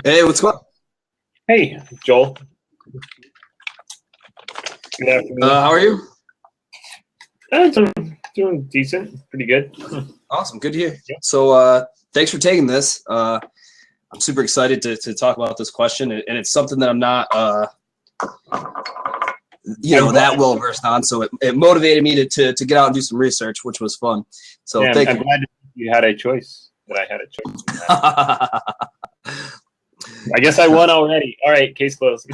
Hey, what's going on? Hey, Joel. Good afternoon. How are you? Doing decent, pretty good. Awesome, good to hear. Yeah. So, thanks for taking this. I'm super excited to talk about this question, and it's something that I'm not, that well versed on. So it motivated me to get out and do some research, which was fun. So Yeah, thank I'm you. glad you had a choice. That I had a choice. I guess I won already. All right, case closed.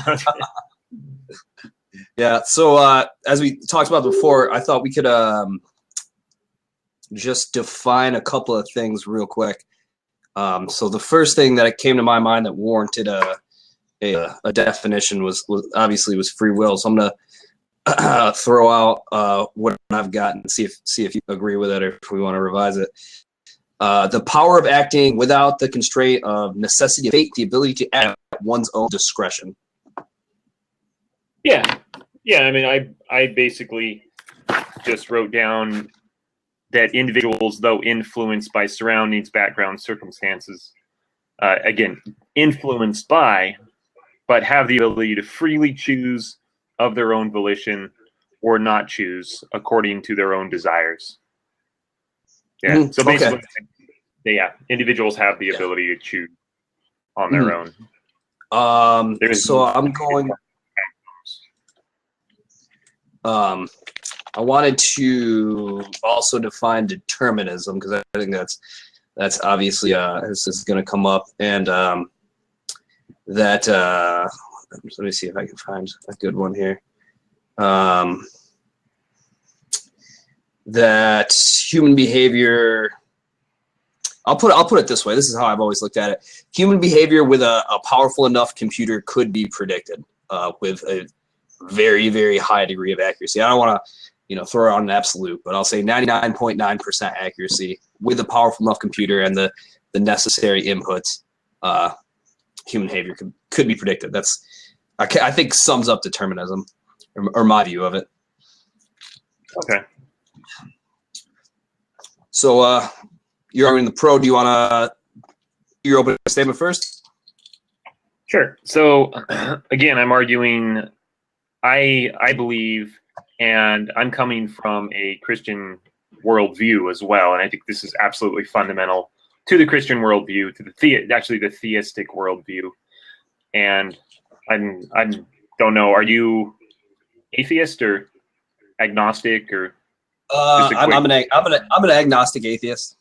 Yeah. So as we talked about before, I thought we could just define a couple of things real quick. So the first thing that came to my mind that warranted a definition was obviously free will. So I'm gonna throw out what I've got and see if you agree with it or if we want to revise it. The power of acting without the constraint of necessity of fate, the ability to act at one's own discretion. Yeah. I mean, I basically just wrote down that individuals, though influenced by surroundings, background, circumstances, again, influenced by, but have the ability to freely choose of their own volition or not choose according to their own desires. Yeah. So basically, individuals have the ability to choose on their own. So I'm going. I wanted to also define determinism because I think that's obviously this is going to come up, and that let me see if I can find a good one here. That human behavior. I'll put it this way. This is how I've always looked at it. Human behavior with a powerful enough computer could be predicted with a very, very high degree of accuracy. I don't want to, throw out an absolute, but I'll say 99.9% accuracy with a powerful enough computer and the necessary inputs. Human behavior could be predicted. That's I think sums up determinism, or my view of it. Okay. So you're arguing the pro. Do you want to your opening statement first? Sure. So again, I'm arguing. I believe, and I'm coming from a Christian worldview as well, and I think this is absolutely fundamental to the Christian worldview, to the theistic worldview. And I don't know. Are you atheist or agnostic or? I'm an agnostic atheist.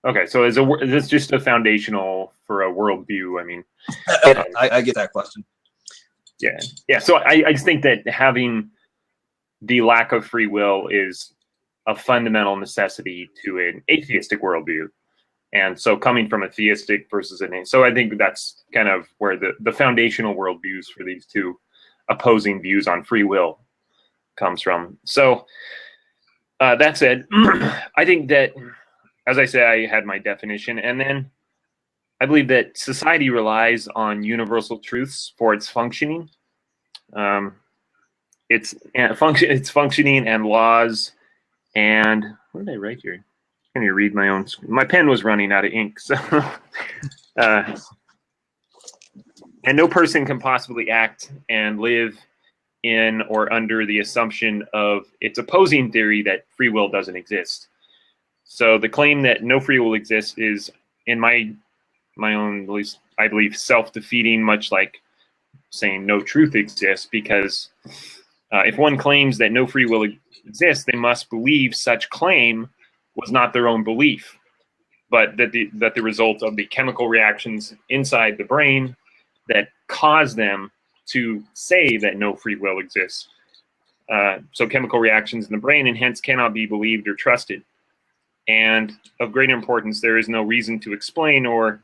Okay, so is this just a foundational for a worldview? I mean, I get that question. Yeah. So I just think that having the lack of free will is a fundamental necessity to an atheistic worldview. And so coming from a theistic versus so I think that's kind of where the foundational worldviews for these two opposing views on free will comes from. So that said, I think that, as I say, I had my definition, and then I believe that society relies on universal truths for its functioning. Its functioning and laws. And what did I write here? Can you read my own? My pen was running out of ink, so and no person can possibly act and live in or under the assumption of its opposing theory that free will doesn't exist. So the claim that no free will exists is, in my own, at least I believe, self-defeating, much like saying no truth exists, because if one claims that no free will exists, they must believe such claim was not their own belief, but that the result of the chemical reactions inside the brain that cause them to say that no free will exists. So chemical reactions in the brain, and hence cannot be believed or trusted. And of greater importance, there is no reason to explain or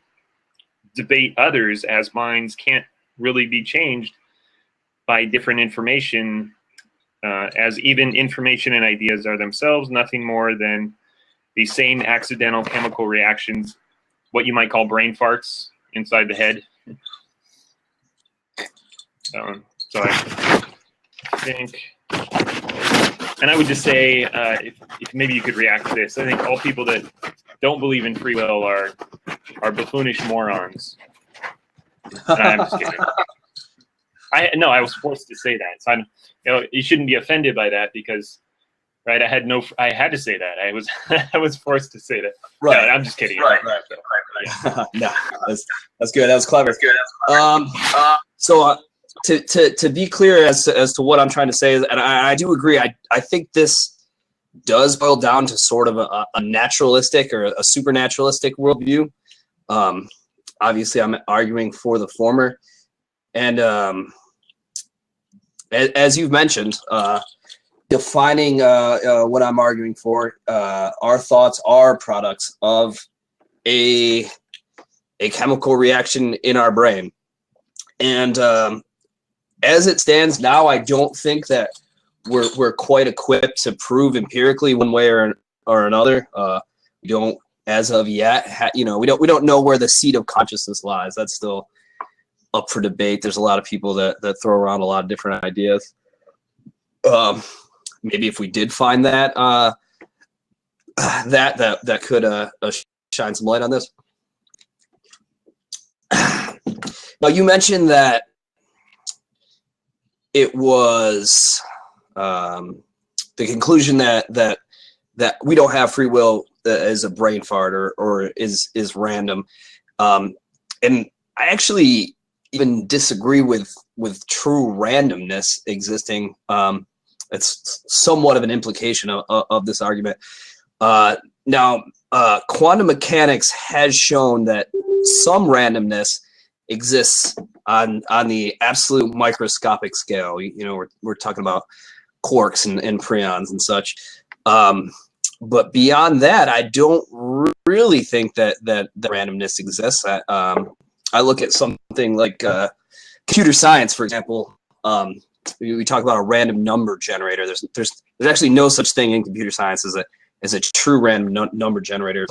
debate others, as minds can't really be changed by different information, as even information and ideas are themselves nothing more than the same accidental chemical reactions, what you might call brain farts inside the head. So I think, and I would just say, if maybe you could react to this, I think all people that don't believe in free will are are buffoonish morons. And I'm just kidding. I was forced to say that. So you shouldn't be offended by that because, right? I had to say that. I was forced to say that. Right. No, I'm just kidding. Right. No, that's good. That was clever. So to be clear as to what I'm trying to say, and I do agree. I think this does boil down to sort of a naturalistic or a supernaturalistic worldview. Obviously, I'm arguing for the former, and as you've mentioned, defining what I'm arguing for, our thoughts are products of a chemical reaction in our brain, and as it stands now, I don't think that we're quite equipped to prove empirically one way or another. We don't, as of yet, we don't know where the seat of consciousness lies. That's still up for debate. There's a lot of people that throw around a lot of different ideas. Maybe if we did find that, that could shine some light on this. Now, you mentioned that it was the conclusion that we don't have free will is a brain fart or is random, and I actually even disagree with true randomness existing. It's somewhat of an implication of this argument. Now, quantum mechanics has shown that some randomness exists on the absolute microscopic scale. We're talking about quarks and preons and such. But beyond that, I don't really think that randomness exists. I look at something like computer science, for example. We talk about a random number generator. There's actually no such thing in computer science as a true random number generator.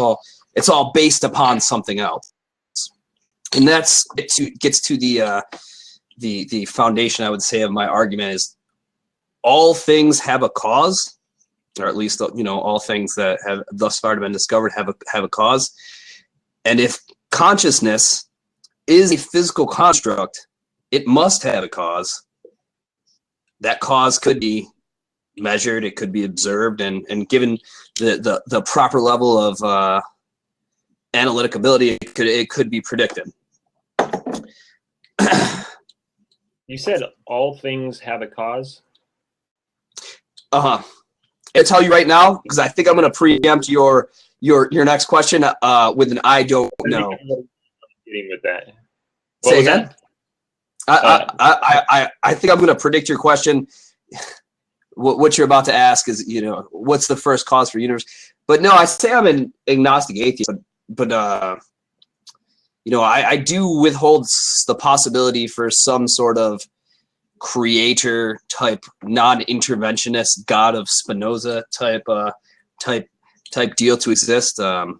It's all based upon something else, and gets to the foundation, I would say, of my argument is all things have a cause, or at least all things that have thus far been discovered have a cause, and if consciousness is a physical construct, it must have a cause. That cause could be measured, it could be observed, and given the proper level of analytic ability, it could be predicted. You said all things have a cause? I'll tell you right now, because I think I'm going to preempt your next question with an I don't know. Getting with that. Say again? I think I'm going to predict your question. What you're about to ask is, what's the first cause for universe? But no, I say I'm an agnostic atheist, but I do withhold the possibility for some sort of creator type, non-interventionist God of Spinoza type deal to exist. So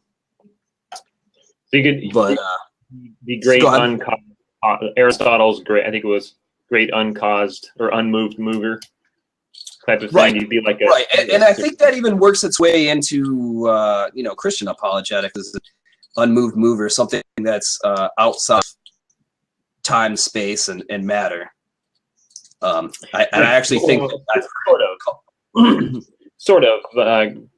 you could, the great uncaused, Aristotle's great, I think it was great uncaused or unmoved mover type of thing. Right. You'd be like right, and I think that even works its way into Christian apologetics as an unmoved mover, something that's outside time, space, and matter. I actually think sort of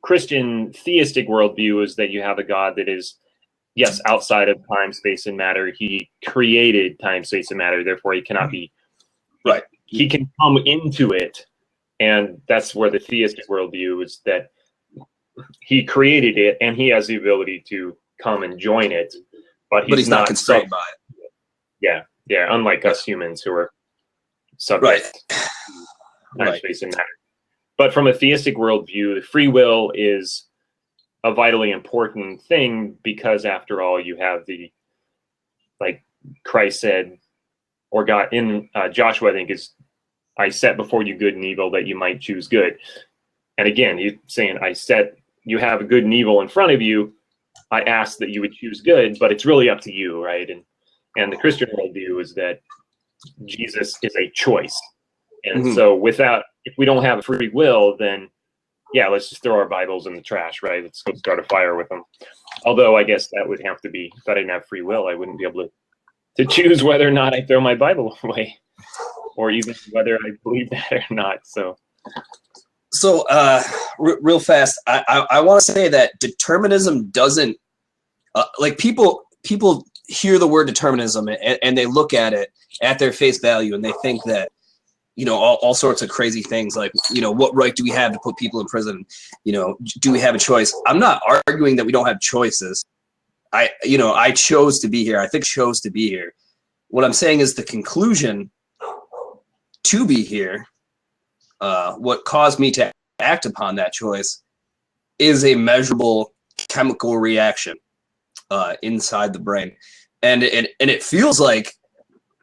Christian theistic worldview is that you have a God that is, yes, outside of time, space, and matter. He created time, space, and matter. Therefore, he cannot be right. He can come into it, and that's where the theistic worldview is that he created it, and he has the ability to come and join it, but he's not constrained by it. Yeah. Unlike us humans who are subject to time, space, and matter. But from a theistic worldview, free will is a vitally important thing because, after all, you have like Christ said, or God in Joshua, I think, is, I set before you good and evil that you might choose good. And again, he's saying, you have good and evil in front of you. I ask that you would choose good, but it's really up to you, right? And the Christian worldview is that Jesus is a choice. And so if we don't have free will, then yeah, let's just throw our Bibles in the trash, right? Let's go start a fire with them. Although I guess that would have to be, if I didn't have free will, I wouldn't be able to choose whether or not I throw my Bible away, or even whether I believe that or not. So real fast, I want to say that determinism doesn't like people hear the word determinism and they look at it at their face value and they think that, you know, all sorts of crazy things like, you know, what right do we have to put people in prison? You know, do we have a choice? I'm not arguing that we don't have choices. I chose to be here. I think chose to be here. What I'm saying is the conclusion to be here, what caused me to act upon that choice is a measurable chemical reaction inside the brain. And it feels like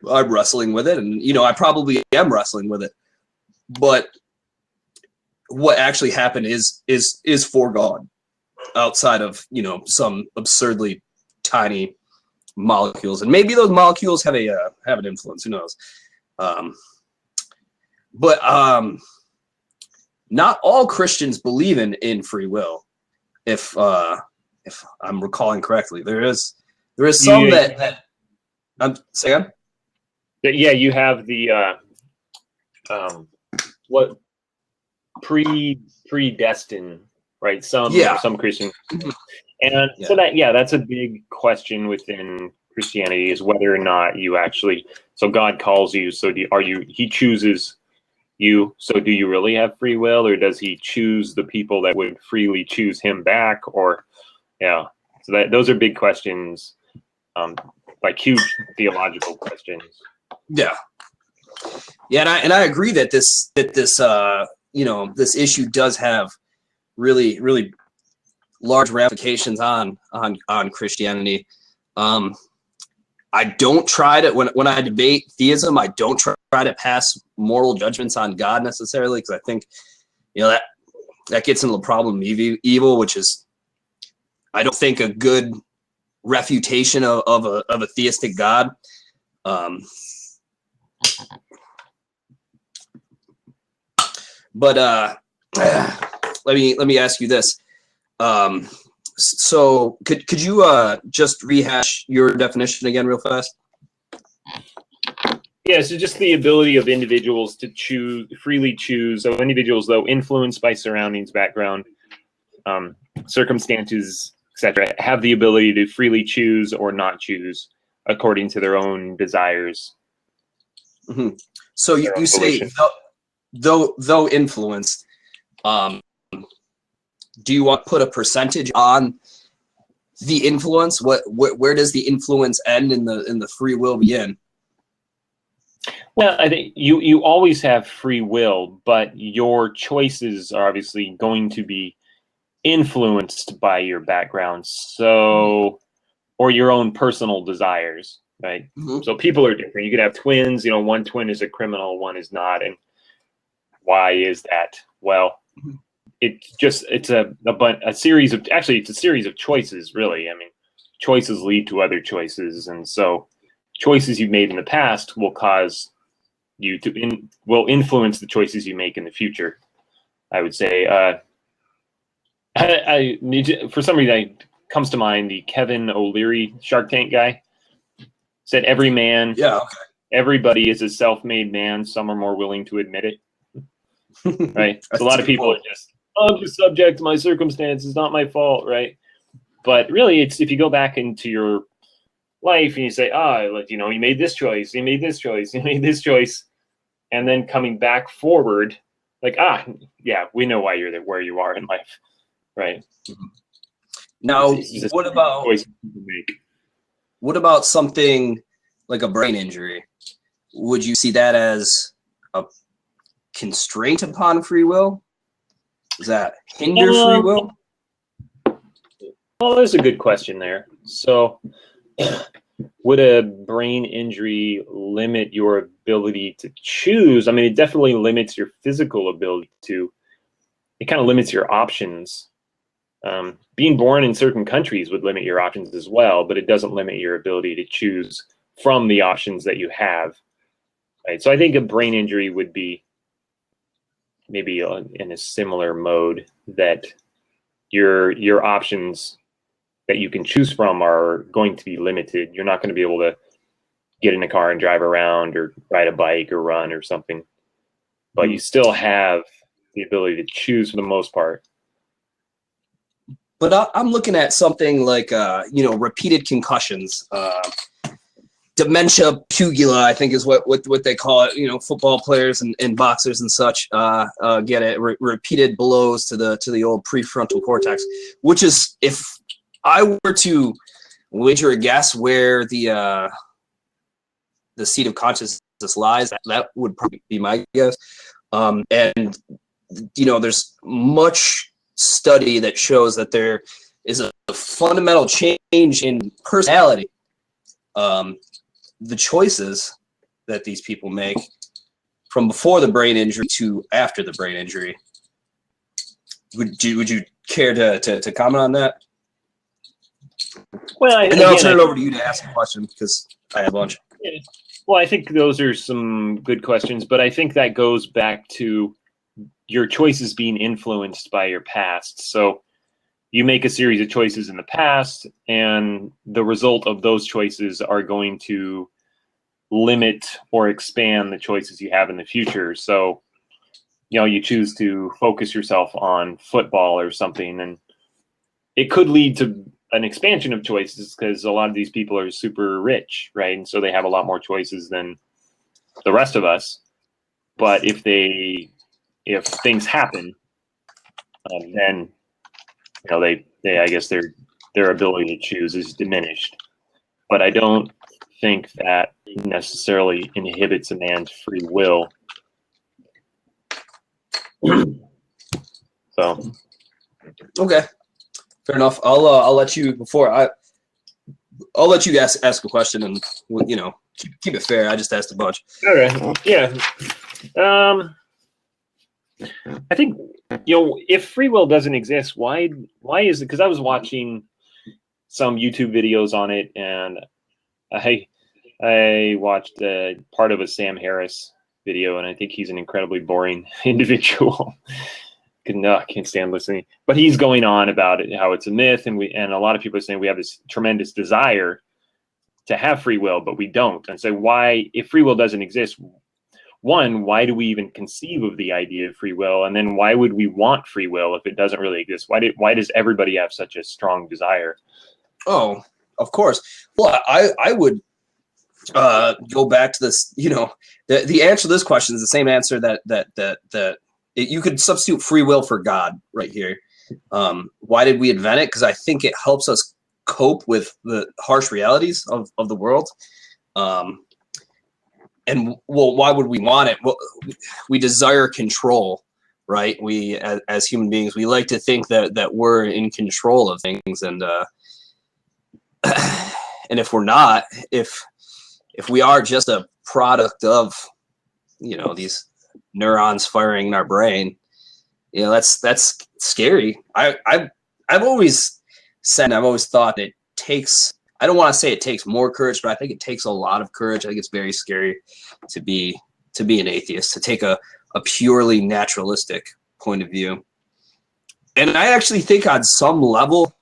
I'm wrestling with it, and you know I probably am wrestling with it, but what actually happened is foregone outside of, you know, some absurdly tiny molecules, and maybe those molecules have an influence. Who knows? But not all Christians believe in free will. If I'm recalling correctly, there is some that I'm saying. Yeah, you have the what predestined, right? Some Christian, and so that's a big question within Christianity, is whether or not you actually. So God calls you. So He chooses you. So do you really have free will, or does He choose the people that would freely choose Him back? Or so those are big questions, like huge theological questions. Yeah, and I agree that this you know, this issue does have really large ramifications on Christianity. I don't try to when I debate theism, I don't try to pass moral judgments on God necessarily, because I think, you know, that gets into the problem of evil, which is, I don't think, a good refutation of a theistic God. But let me ask you this. So could you just rehash your definition again real fast? Yeah, so just the ability of individuals to freely choose. So individuals, though influenced by surroundings, background, circumstances, etc., have the ability to freely choose or not choose according to their own desires. Mm-hmm. So you say though influenced. Do you want to put a percentage on the influence? Where does the influence end and the free will begin? Well, I think you always have free will, but your choices are obviously going to be influenced by your background, so or your own personal desires, right? Mm-hmm. So people are different. You could have twins. You know, one twin is a criminal, one is not, and why is that? Well, it's a series of choices, really. I mean, choices lead to other choices, and so choices you've made in the past will cause you to will influence the choices you make in the future. I would say. I need to, for some reason, it comes to mind the Kevin O'Leary Shark Tank guy said everybody is a self-made man. Some are more willing to admit it. Right. So a lot of people are just, I'm just subject to my circumstances, not my fault, right? But really, it's if you go back into your life and you say, you know, you made this choice, you made this choice, you made this choice, and then coming back forward, like, we know why you're there, where you are in life, right? Now, what about something like a brain injury? Would you see that as a constraint upon free will? Does that hinder free will? Well, there's a good question there. So would a brain injury limit your ability to choose? I mean, it definitely limits your physical ability to, it kind of limits your options. Being born in certain countries would limit your options as well, but it doesn't limit your ability to choose from the options that you have. Right? So I think a brain injury would be maybe in a similar mode, that your options that you can choose from are going to be limited. You're not going to be able to get in a car and drive around or ride a bike or run or something, but you still have the ability to choose for the most part. But I'm looking at something like, repeated concussions, dementia pugila, I think is what they call it. Football players and boxers and such get it. Repeated blows to the old prefrontal cortex, which is, if I were to wager a guess where the seat of consciousness lies, that would probably be my guess. And there's much study that shows that there is a fundamental change in personality. The choices that these people make from before the brain injury to after the brain injury. Would you care to comment on that? Well, and then I'll turn it over to you to ask a question, because I have a bunch. Well, I think those are some good questions, but I think that goes back to your choices being influenced by your past. So you make a series of choices in the past, and the result of those choices are going to limit or expand the choices you have in the future. So, you choose to focus yourself on football or something, and it could lead to an expansion of choices, because a lot of these people are super rich, right? And so they have a lot more choices than the rest of us. But if things happen, then they I guess their ability to choose is diminished. But I don't think that necessarily inhibits a man's free will. So, okay, fair enough. I'll let you I'll let you ask a question, and keep it fair. I just asked a bunch. Okay, yeah. I think if free will doesn't exist, why is it? Because I was watching some YouTube videos on it, and I watched part of a Sam Harris video, and I think he's an incredibly boring individual. I can't stand listening. But he's going on about it, how it's a myth, and a lot of people are saying we have this tremendous desire to have free will, but we don't. And so why, if free will doesn't exist, one, why do we even conceive of the idea of free will? And then why would we want free will if it doesn't really exist? Why does everybody have such a strong desire? Oh, of course. Well, I would go back to this. The answer to this question is the same answer that you could substitute free will for God right here. Why did we invent it? Because I think it helps us cope with the harsh realities of the world. And why would we want it? Well, we desire control, right? We, as human beings, we like to think that we're in control of things, and and if we're not, if we are just a product of these neurons firing in our brain, that's scary. I've always said, I've always thought it takes, I don't want to say it takes more courage, but I think it takes a lot of courage. I think it's very scary to be an atheist, to take a purely naturalistic point of view. And I actually think on some level,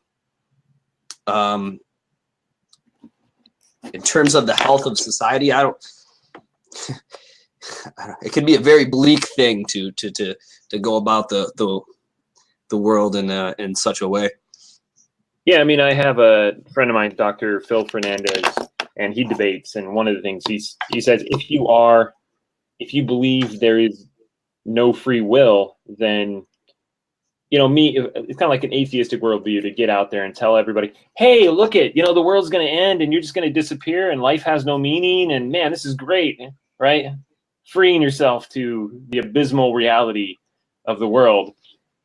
in terms of the health of society, it can be a very bleak thing to go about the world in such a way. Yeah, I mean, I have a friend of mine, Dr. Phil Fernandez, and he debates. And one of the things he says, if you believe there is no free will, then it's kind of like an atheistic worldview to get out there and tell everybody, hey, look it, the world's going to end and you're just going to disappear and life has no meaning. And man, this is great, right? Freeing yourself to the abysmal reality of the world.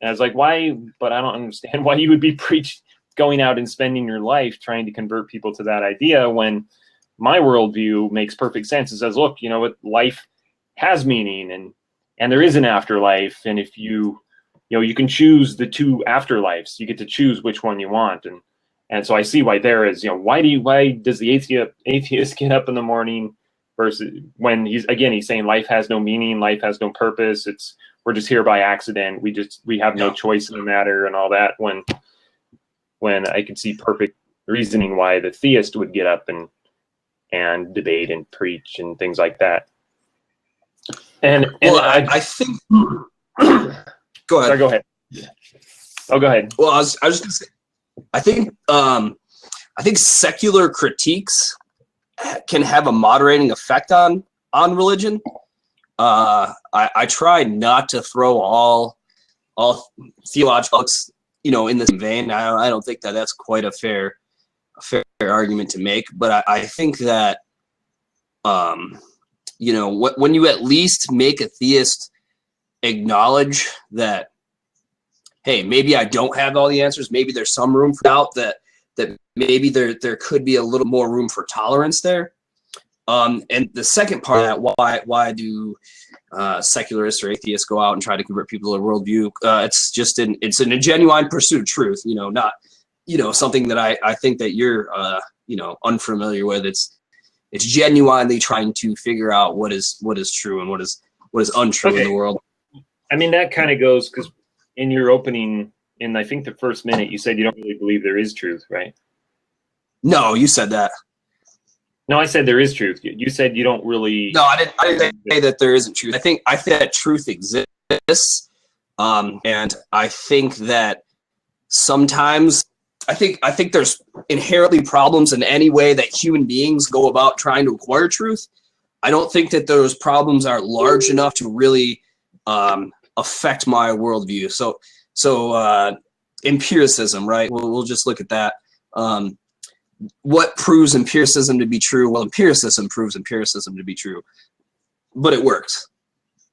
And I was like, why? But I don't understand why you would be going out and spending your life trying to convert people to that idea, when my worldview makes perfect sense. It says, look, what life has meaning, and there is an afterlife. And if you can choose the two afterlives, you get to choose which one you want. And so I see why there is, why does the atheist get up in the morning versus when he's saying life has no meaning, life has no purpose. It's we're just here by accident. We have no choice in the matter and all that. When I can see perfect reasoning why the theist would get up and debate and preach and things like that. And I think. Go ahead. Sorry, go ahead. Oh, go ahead. Well, I was just gonna say, I think secular critiques can have a moderating effect on religion. I try not to throw all theological books, in the same vein. I don't think that that's quite a fair argument to make, but I think that when you at least make a theist acknowledge that, hey, maybe I don't have all the answers, maybe there's some room for doubt, that maybe there could be a little more room for tolerance there. And the second part of that, why do secularists or atheists go out and try to convert people to a worldview? It's in a genuine pursuit of truth, not something that I think that you're unfamiliar with. It's genuinely trying to figure out what is true and what is untrue in the world. I mean, that kind of goes, because in your opening, in I think the first minute, you said you don't really believe there is truth, right? No, you said that. No, I said there is truth. You said you don't really. No, I didn't say that there isn't truth. I think that truth exists, and I think that sometimes I think there's inherently problems in any way that human beings go about trying to acquire truth. I don't think that those problems are large enough to really affect my worldview. So empiricism, right? We'll just look at that. What proves empiricism to be true? Well, empiricism proves empiricism to be true, but it works.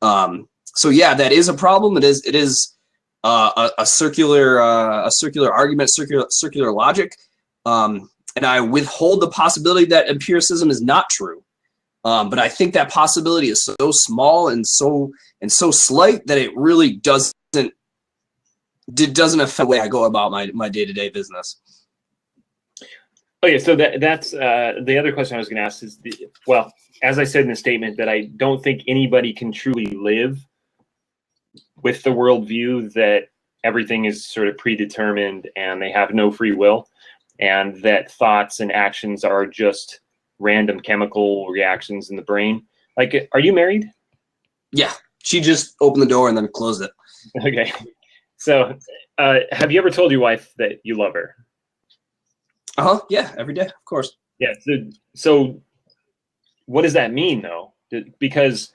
So yeah, that is a problem. It is a circular argument, circular logic, and I withhold the possibility that empiricism is not true. But I think that possibility is so small and so slight that it really doesn't affect the way I go about my day-to-day business. Okay, so that's the other question I was going to ask is, well, as I said in the statement, that I don't think anybody can truly live with the worldview that everything is sort of predetermined and they have no free will, and that thoughts and actions are just random chemical reactions in the brain. Like, are you married? Yeah, she just opened the door and then closed it. Okay, so have you ever told your wife that you love her? Yeah, every day, of course. Yeah. So what does that mean, though? Because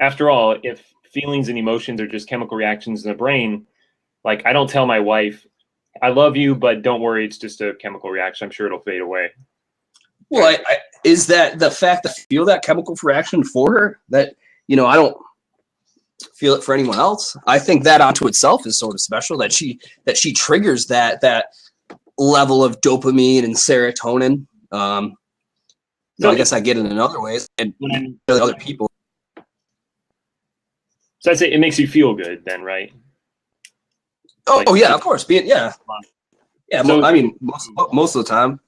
after all, if feelings and emotions are just chemical reactions in the brain, like, I don't tell my wife, I love you, but don't worry, it's just a chemical reaction. I'm sure it'll fade away. Well, is that the fact that I feel that chemical reaction for her, that, I don't feel it for anyone else? I think that onto itself is sort of special, that she triggers that level of dopamine and serotonin. So I guess I get it in other ways and other people. So I'd say it makes you feel good then, right? Oh yeah, of course. Yeah. So, I mean, most of the time.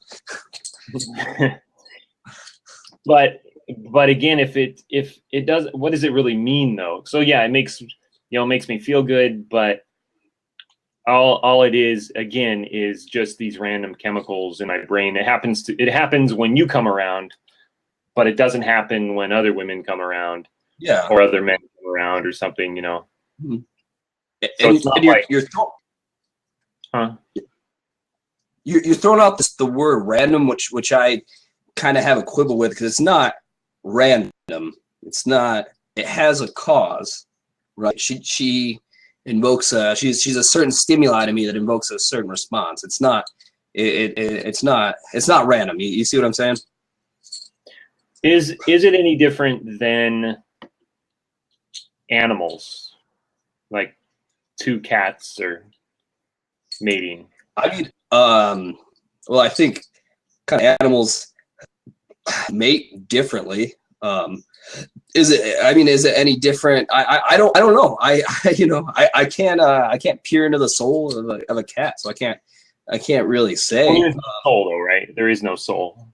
but again, if it does, what does it really mean though? So yeah, it makes me feel good, but all it is, again, is just these random chemicals in my brain. It happens when you come around, but it doesn't happen when other women come around. Yeah. Or other men come around or something, Mm-hmm. So it's not like, you're throwing out the word random, which I kind of have a quibble with, because it's not random. It's not. It has a cause, right? She invokes she's a certain stimuli to me that invokes a certain response. It's not random. You see what I'm saying? Is it any different than animals, like two cats or mating? I mean, well, I think kind of animals mate differently. Is it any different? I don't know. I can't peer into the soul of a cat, so I can't really say. Well, there's no soul though, right? There is no soul.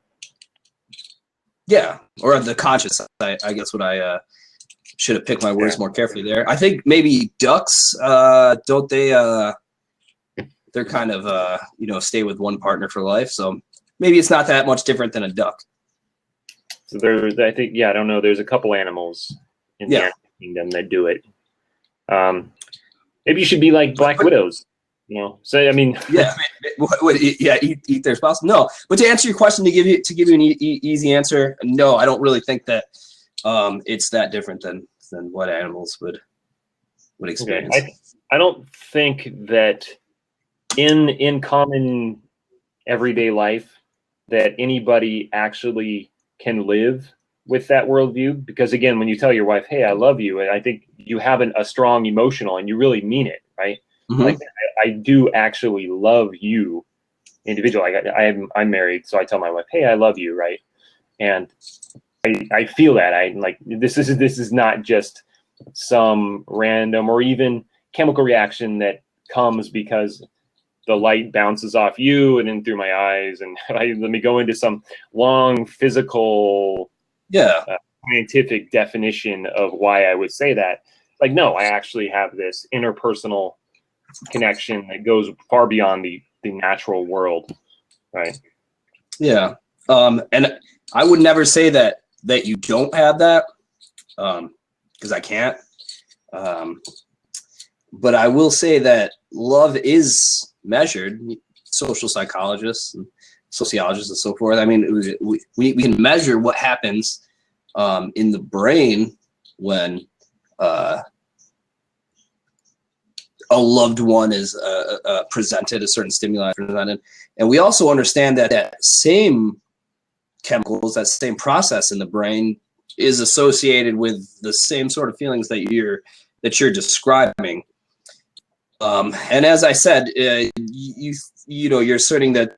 Yeah, or the conscious. I guess what I Should have picked my words more carefully there. I think maybe ducks, don't they? They're kind of stay with one partner for life. So maybe it's not that much different than a duck. So I think, I don't know. There's a couple animals in the animal kingdom that do it. Maybe you should be like black widows. So I mean, eat their spouse. No, but to answer your question, to give you an easy answer, no, I don't really think that it's that different than what animals would experience. Okay. I don't think that in common everyday life that anybody actually can live with that worldview, because again, when you tell your wife, "Hey, I love you," I think you have a strong emotional, and you really mean it, right? Mm-hmm. Like I do actually love you, individual. I'm married, so I tell my wife, "Hey, I love you," right? And I feel that I'm like this is not just some random or even chemical reaction that comes because the light bounces off you and then through my eyes, and let me go into some long physical, scientific definition of why I would say that. Like, no, I actually have this interpersonal connection that goes far beyond the natural world, right? Yeah, and I would never say that you don't have that, because I can't. But I will say that love is measured. Social psychologists and sociologists and so forth. I mean, we can measure what happens in the brain when a loved one is presented, a certain stimuli presented, and we also understand that same chemicals, that same process in the brain is associated with the same sort of feelings that you're describing. And as I said, you're asserting that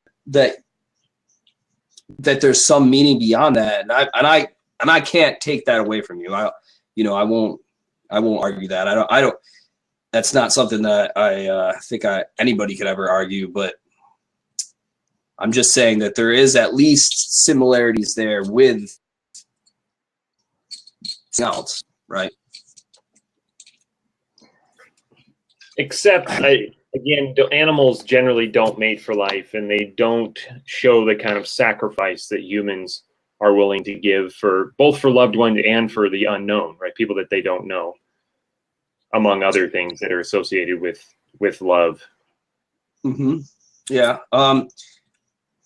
there's some meaning beyond that, and I can't take that away from you. I won't argue that. I don't. That's not something that I think anybody could ever argue. But I'm just saying that there is at least similarities there with else, right? Except, again, the animals generally don't mate for life, and they don't show the kind of sacrifice that humans are willing to give for both for loved ones and for the unknown, right? People that they don't know, among other things that are associated with love. Mm-hmm. Yeah.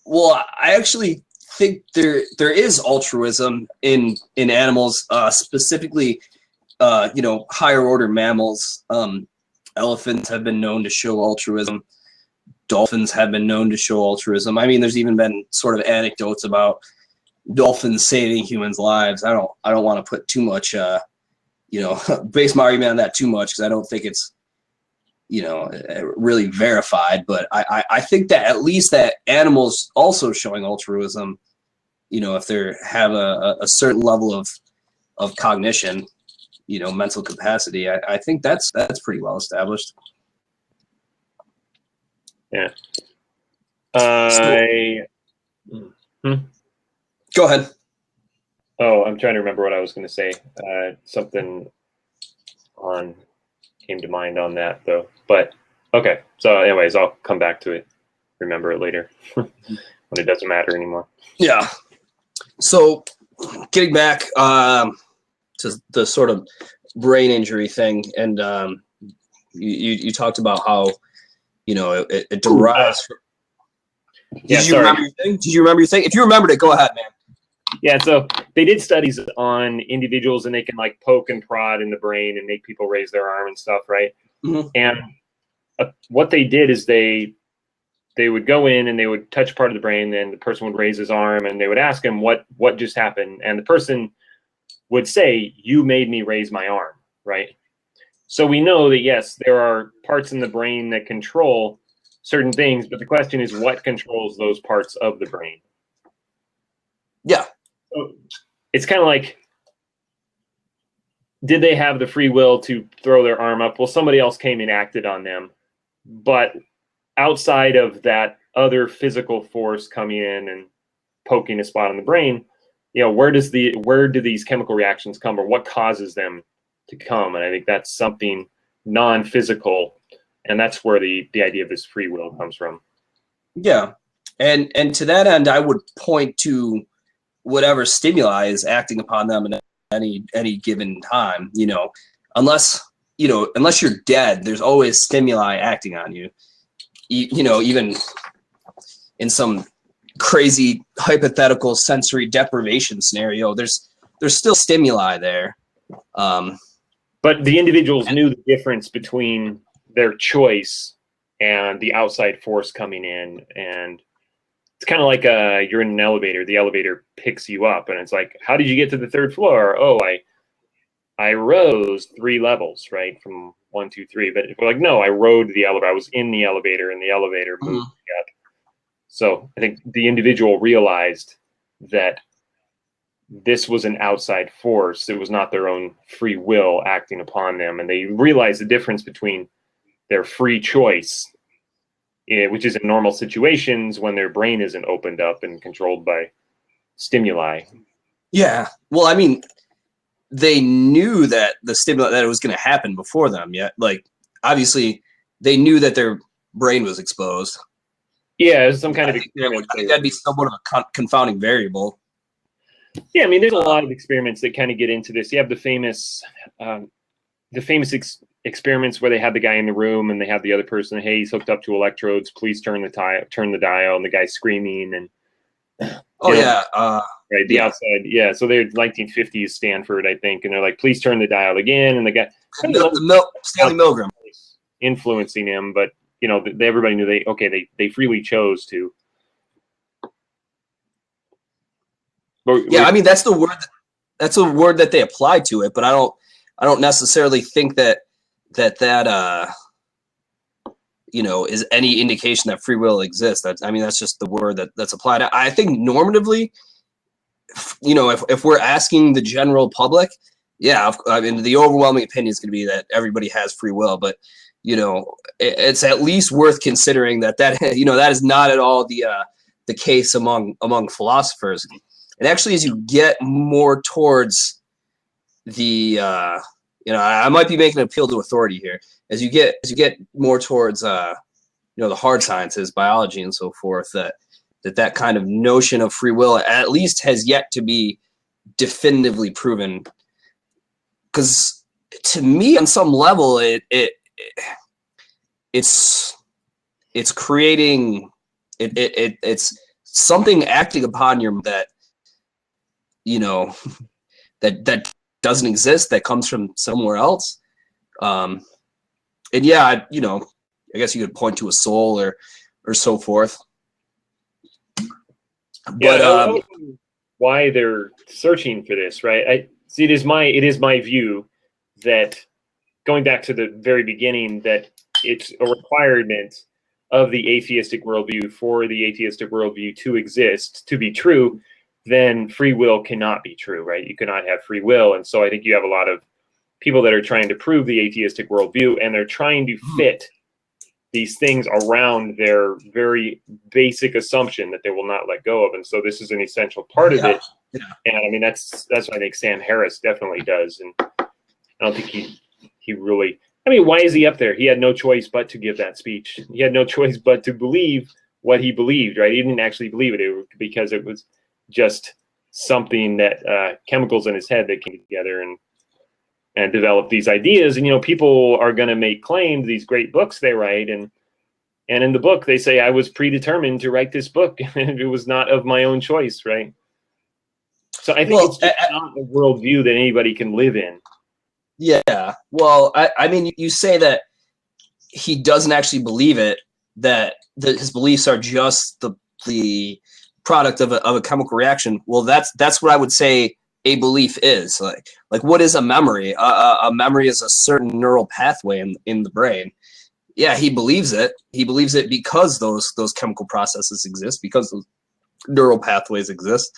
Well, I actually think there is altruism in animals, specifically, higher order mammals. Elephants have been known to show altruism. Dolphins have been known to show altruism. I mean, there's even been sort of anecdotes about dolphins saving humans' lives. I don't want to put too much, base my argument on that too much, because I don't think it's, really verified. But I think that at least that animals also showing altruism, if they have a certain level of cognition, mental capacity, I think that's pretty well established. Yeah. Go ahead. Oh, I'm trying to remember what I was going to say. Something came to mind on that though. But okay. So anyways, I'll come back to it. Remember it later when it doesn't matter anymore. Yeah. So getting back to the sort of brain injury thing, and you talked about how it derives from. Did you remember your thing? Did you remember your thing? If you remembered it, go ahead, man. Yeah, so they did studies on individuals, and they can like poke and prod in the brain and make people raise their arm and stuff, right? Mm-hmm. And what they did is they would go in and they would touch part of the brain, then the person would raise his arm, and they would ask him what just happened, and the person would say, "You made me raise my arm," right? So we know that yes, there are parts in the brain that control certain things, but the question is, what controls those parts of the brain? Yeah. So it's kind of like, did they have the free will to throw their arm up? Well, somebody else came and acted on them, but outside of that other physical force coming in and poking a spot in the brain, where do these chemical reactions come, or what causes them to come. And I think that's something non-physical, and that's where the idea of this free will comes from. Yeah. And to that end, I would point to whatever stimuli is acting upon them in any given time, unless you're dead, there's always stimuli acting on you. Even in some crazy hypothetical sensory deprivation scenario, there's still stimuli there. But the individuals knew the difference between their choice and the outside force coming in. And it's kind of like you're in an elevator. The elevator picks you up, and it's like, how did you get to the third floor? Oh, I rose 3 levels, right, from 1, 2, 3. But if we're like, no, I rode the elevator. I was in the elevator, and the elevator moved me up. So I think the individual realized that this was an outside force. It was not their own free will acting upon them. And they realized the difference between their free choice, which is in normal situations when their brain isn't opened up and controlled by stimuli. Yeah. Well, I mean, they knew that the stimuli, that it was going to happen before them. Yeah. Like, obviously, they knew that their brain was exposed. Yeah, some kind of experiment. I think that'd be somewhat of a confounding variable. Yeah, I mean, there's a lot of experiments that kind of get into this. You have the famous experiments where they had the guy in the room and they have the other person, hey, he's hooked up to electrodes, please turn the dial, and the guy's screaming and right, the outside, yeah. So they're 1950s Stanford, I think, and they're like, please turn the dial again, and the guy Stanley Milgram influencing him, but everybody knew they freely chose to. But, yeah, I mean, that's the word. That's a word that they apply to it, but I don't necessarily think that is any indication that free will exists. That's just the word that's applied. I think normatively, if we're asking the general public, yeah, I mean, the overwhelming opinion is going to be that everybody has free will, but it's at least worth considering that that is not at all the case among philosophers. And actually, as you get more towards the I might be making an appeal to authority here. As you get more towards the hard sciences, biology, and so forth, that kind of notion of free will at least has yet to be definitively proven. Because to me, on some level, it's creating it's something acting upon your that that doesn't exist, that comes from somewhere else. And yeah, I guess you could point to a soul or so forth. But why they're searching for this, right? It is my view that, going back to the very beginning, that it's a requirement of the atheistic worldview for the atheistic worldview to exist, to be true. Then free will cannot be true, right? You cannot have free will. And so I think you have a lot of people that are trying to prove the atheistic worldview, and they're trying to fit these things around their very basic assumption that they will not let go of. And so this is an essential part of it. Yeah. And I mean, that's what I think Sam Harris definitely does. And I don't think he really, I mean, why is he up there? He had no choice but to give that speech. He had no choice but to believe what he believed, right? He didn't actually believe it because it was just something that chemicals in his head that came together and developed these ideas. And people are going to make claims, these great books they write, and in the book they say, I was predetermined to write this book and it was not of my own choice, right? So I think it's just not a worldview that anybody can live in. Yeah, well, I mean, you say that he doesn't actually believe it, that his beliefs are just the product of a chemical reaction. Well, that's what I would say a belief is. Like what is a memory? A memory is a certain neural pathway in the brain. Yeah, he believes it. He believes it because those chemical processes exist, because those neural pathways exist.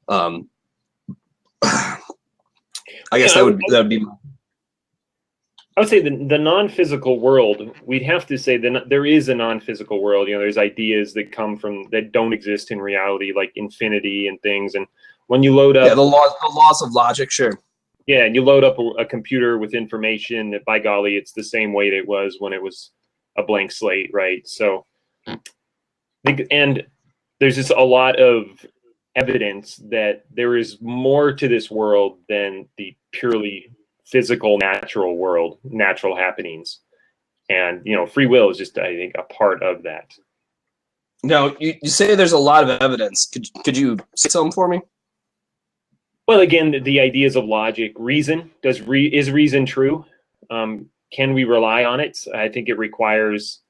I guess that would be. I would say the non-physical world, we'd have to say that there is a non-physical world. There's ideas that come from, that don't exist in reality, like infinity and things. And when you load up, the laws of logic, sure. Yeah, and you load up a computer with information that, by golly, it's the same way that it was when it was a blank slate, right? So, and there's just a lot of evidence that there is more to this world than the purely physical, natural world, natural happenings. And, free will is just, I think, a part of that. Now, you say there's a lot of evidence. Could you say something for me? Well, again, the ideas of logic, reason, is reason true? Can we rely on it? I think it requires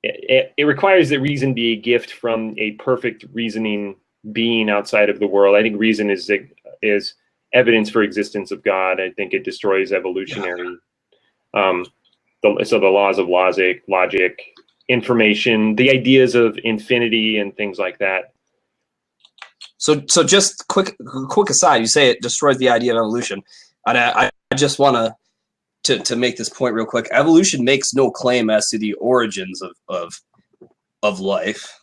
that reason be a gift from a perfect reasoning being outside of the world. I think reason is evidence for existence of God. I think it destroys evolutionary. So the laws of logic, information, the ideas of infinity and things like that. So just quick aside, you say it destroys the idea of evolution. And I just want to make this point real quick. Evolution makes no claim as to the origins of life.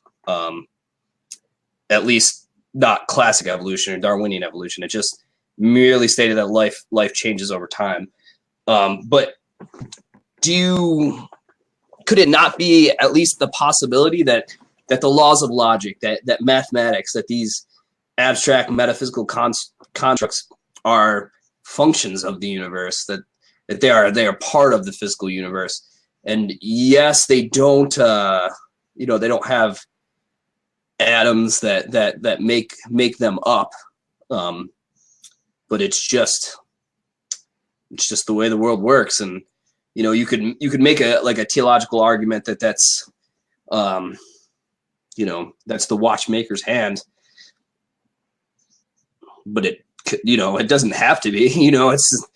At least not classic evolution or Darwinian evolution. It just merely stated that life changes over time. But could it not be at least the possibility that the laws of logic, that mathematics, that these abstract metaphysical constructs are functions of the universe, that they are part of the physical universe? And yes, they don't they don't have atoms that make them up, but it's just the way the world works. And you could make a theological argument that's that's the watchmaker's hand, but it doesn't have to be. It's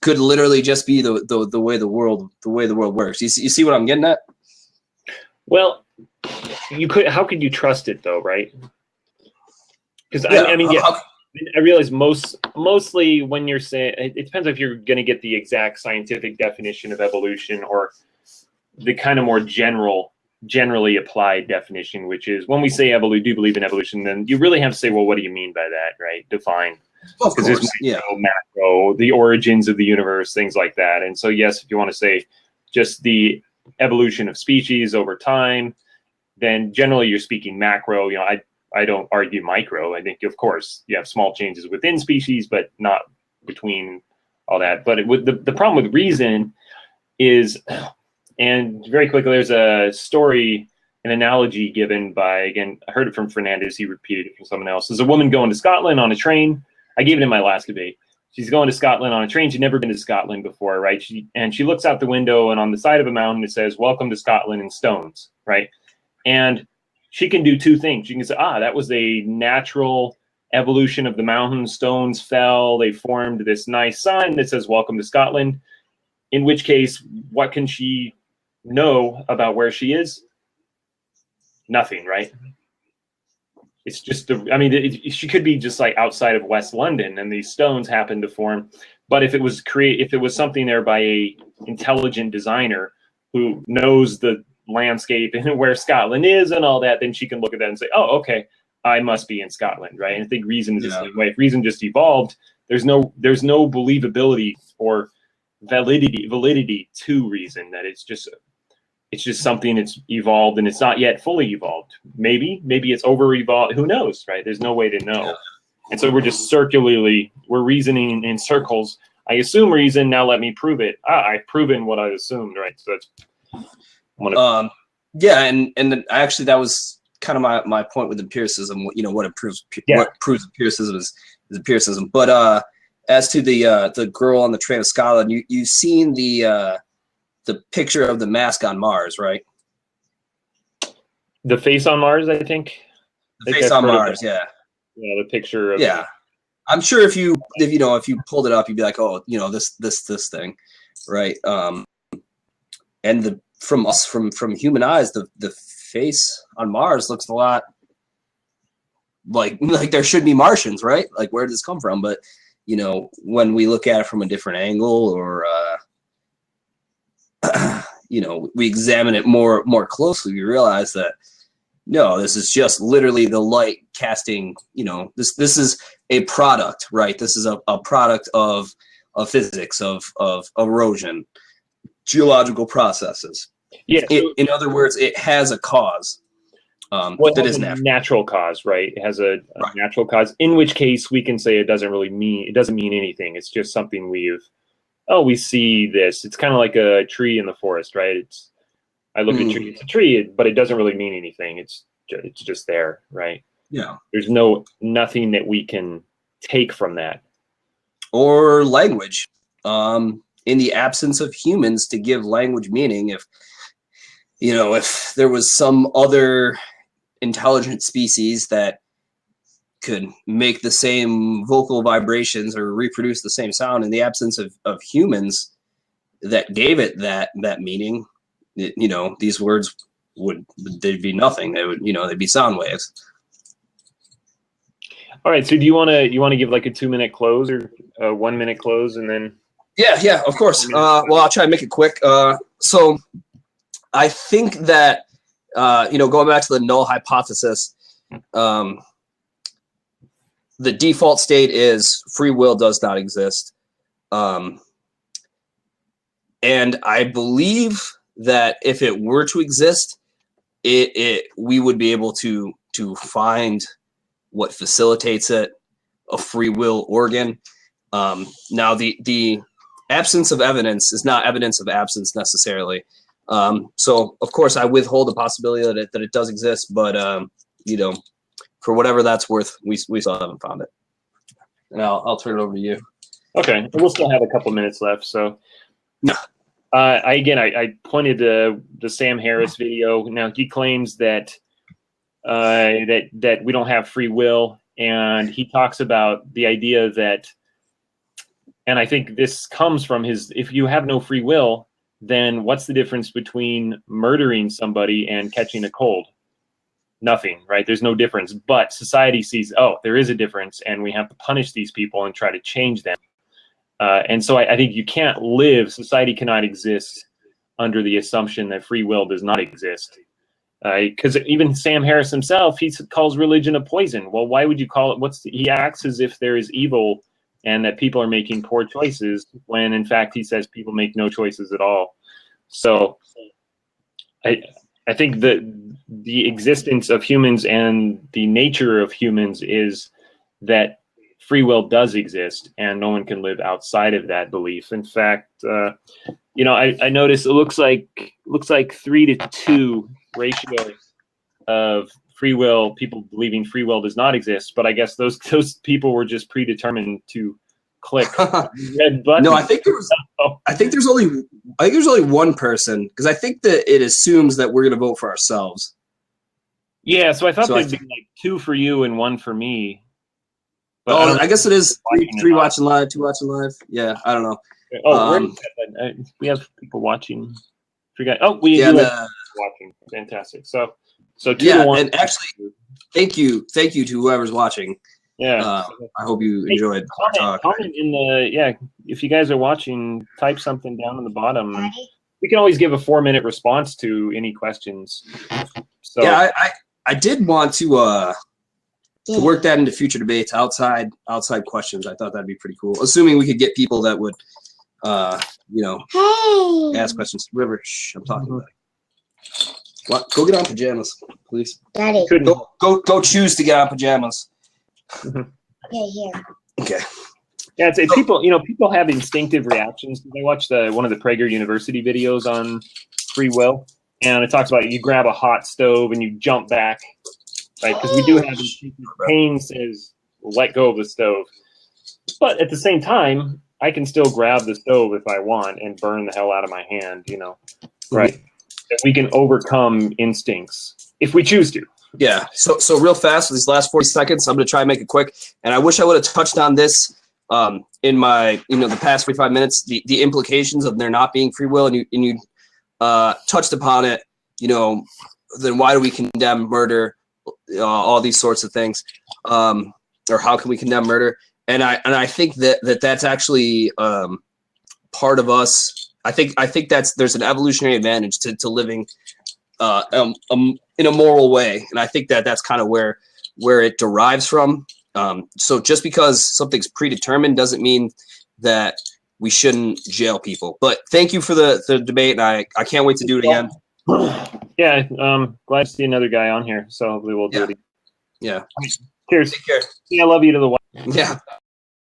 could literally just be the way the world works. You see what I'm getting at? Well, how could you trust it though, right? Because I realize mostly when you're saying, it depends if you're going to get the exact scientific definition of evolution or the kind of more generally applied definition, which is when we say do you believe in evolution, then you really have to say, well, what do you mean by that, right? Define. Of course, there's macro, the origins of the universe, things like that. And so, yes, if you want to say just the evolution of species over time, then generally you're speaking macro. I don't argue micro. I think, of course, you have small changes within species, but not between all that. But the problem with reason is, and very quickly, there's a story, an analogy given by, again, I heard it from Fernandez. He repeated it from someone else. There's a woman going to Scotland on a train. I gave it in my last debate. She's going to Scotland on a train. She'd never been to Scotland before, right? She looks out the window, and on the side of a mountain, it says, "Welcome to Scotland," in stones, right? And she can do two things. She can say, that was a natural evolution of the mountain. Stones fell. They formed this nice sign that says, "Welcome to Scotland." In which case, what can she know about where she is? Nothing, right? It's just she could be just like outside of West London, and these stones happen to form. But if it was something there by a intelligent designer who knows the landscape and where Scotland is and all that, then she can look at that and say, "Oh, okay, I must be in Scotland," right? And I think reason is the same way. If reason just evolved, there's no believability or validity to reason. That it's just something that's evolved and it's not yet fully evolved. Maybe it's over evolved. Who knows, right? There's no way to know. Yeah. And so we're just we're reasoning in circles. I assume reason, now let me prove it. I've proven what I assumed, right? So that's and actually that was kind of my point with empiricism. What proves empiricism is empiricism. But as to the girl on the train of Scotland, you've seen the picture of the mask on Mars, right? The face on Mars, I think. The face on Mars, yeah. Yeah, the picture of I'm sure if you pulled it up, you'd be like, oh, this thing, right? And from human eyes, the face on Mars looks a lot like there should be Martians, right? Like, where did this come from? But when we look at it from a different angle, or we examine it more closely, we realize that no, this is just literally the light casting, you know, this is a product, right? This is a product of physics, of erosion, geological processes. Yeah. So, In other words, it has a cause. well, That it is has a natural. natural cause, right? It has a Right. natural cause, in which case we can say it doesn't mean anything. It's just something we see this. It's kind of like a tree in the forest, right? I look at a tree, it's a tree, but it doesn't really mean anything. It's just there, right? Yeah. There's nothing that we can take from that. Or language. In the absence of humans to give language meaning, if there was some other intelligent species that could make the same vocal vibrations or reproduce the same sound in the absence of humans that gave it that meaning, these words they'd be nothing. They would, they'd be sound waves. All right. So do you want to give like a 2-minute close or a 1-minute close, and then? Yeah, of course. Well, I'll try to make it quick. So I think that, going back to the null hypothesis, the default state is free will does not exist. And I believe that if it were to exist, we would be able to find what facilitates it, a free will organ. Now, the absence of evidence is not evidence of absence necessarily. So, of course, I withhold the possibility that it does exist, but for whatever that's worth, we still haven't found it. And I'll turn it over to you. Okay, we'll still have a couple minutes left. So, no. I pointed to the Sam Harris video. Now he claims that that we don't have free will, and he talks about the idea that, and I think this comes from if you have no free will, then what's the difference between murdering somebody and catching a cold? Nothing, right? There's no difference. But society sees, there is a difference, and we have to punish these people and try to change them. And so I think you can't live, society cannot exist under the assumption that free will does not exist. Because even Sam Harris himself, he calls religion a poison. Well, why would you call it? He acts as if there is evil and that people are making poor choices, when in fact he says people make no choices at all. So I think that the existence of humans and the nature of humans is that free will does exist, and no one can live outside of that belief. In fact, I noticed it looks like 3-2 ratio of free will, people believing free will does not exist. But I guess those people were just predetermined to click red button. No, I think there's only one person, because I think that it assumes that we're going to vote for ourselves. Yeah, so I thought there'd be like 2 for you and 1 for me. But I guess it is 3 watching live, 2 watching live. Yeah, I don't know. We have people watching. We do have watching. Fantastic. So 2 to 1. And actually, thank you to whoever's watching. Yeah, I hope you enjoyed our talk. Comment in if you guys are watching, type something down in the bottom. We can always give a 4-minute response to any questions. So yeah, I did want to work that into future debates, outside questions. I thought that'd be pretty cool. Assuming we could get people that would, ask questions. River, I'm talking about. What? Go get on pajamas, please. Daddy. Go choose to get on pajamas. Okay, here. Okay. Yeah, people have instinctive reactions. I watched one of the Prager University videos on free will, and it talks about you grab a hot stove and you jump back, right? Because we do have pain says let go of the stove, but at the same time, I can still grab the stove if I want and burn the hell out of my hand, right? That we can overcome instincts if we choose to. Yeah. So real fast, these last 40 seconds, I'm going to try and make it quick. And I wish I would have touched on this in my, the past 45 minutes, the implications of there not being free will. And you touched upon it, then why do we condemn murder? All these sorts of things. Or how can we condemn murder? And I think that's actually part of us. I think there's an evolutionary advantage to living in a moral way, and I think that's kind of where where it derives from. So just because something's predetermined doesn't mean that we shouldn't jail people. But thank you for the debate, and I can't wait to do it again. Yeah, glad to see another guy on here. So hopefully we'll do it again. Yeah. Cheers. Take care. Yeah, I love you to the Yeah.